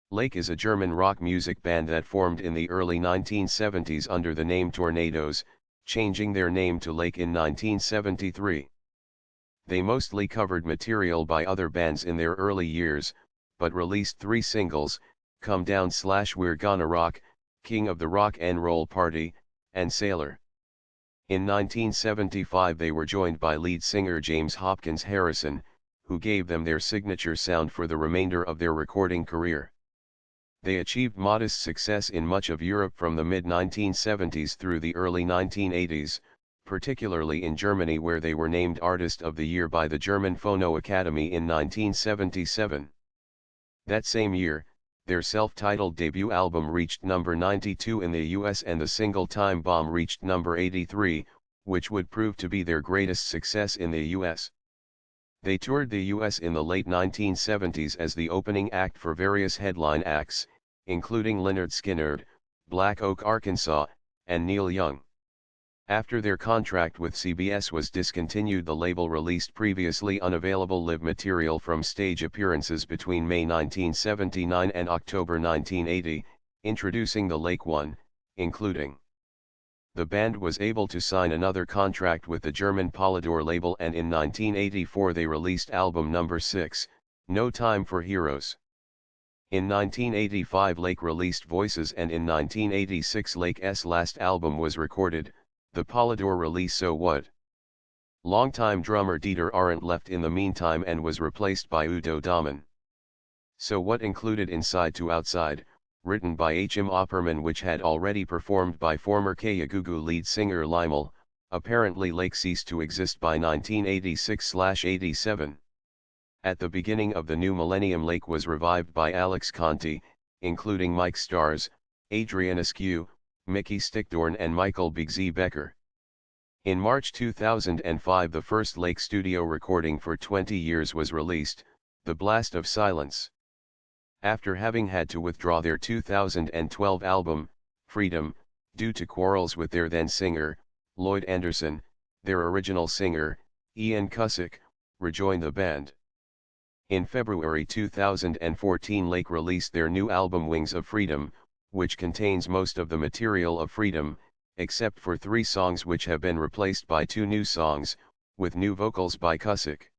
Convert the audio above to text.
Lake is a German rock music band that formed in the early 1970s under the name Tornadoes, changing their name to Lake in 1973. They mostly covered material by other bands in their early years, but released 3 singles, Come Down / We're Gonna Rock, King of the Rock and Roll Party, and Sailor. In 1975 they were joined by lead singer James Hopkins Harrison, who gave them their signature sound for the remainder of their recording career. They achieved modest success in much of Europe from the mid-1970s through the early 1980s, particularly in Germany where they were named Artist of the Year by the German Phono Academy in 1977. That same year, their self-titled debut album reached number 92 in the US and the single Time Bomb reached number 83, which would prove to be their greatest success in the US. They toured the US in the late 1970s as the opening act for various headline acts, including Lynyrd Skynyrd, Black Oak Arkansas, and Neil Young. After their contract with CBS was discontinued, the label released previously unavailable live material from stage appearances between May 1979 and October 1980, introducing the Lake One, including. The band was able to sign another contract with the German Polydor label, and in 1984 they released album number 6, No Time for Heroes. In 1985 Lake released Voices, and in 1986 Lake's last album was recorded, the Polydor release So What. Longtime drummer Dieter Arendt left in the meantime and was replaced by Udo Dahmen. So What included Inside to Outside, written by H.M. Opperman, which had already performed by former Kajagoogoo lead singer Limahl. Apparently Lake ceased to exist by 1986/87. At the beginning of the new millennium Lake was revived by Alex Conti, including Mike Starrs, Adrian Askew, Mickey Stickdorn and Michael Big Becker. In March 2005 the first Lake studio recording for 20 years was released, The Blast of Silence. After having had to withdraw their 2012 album, Freedom, due to quarrels with their then singer, Lloyd Anderson, their original singer, Ian Cussick, rejoined the band. In February 2014 Lake released their new album Wings of Freedom, which contains most of the material of Freedom, except for 3 songs which have been replaced by 2 new songs, with new vocals by Cussick.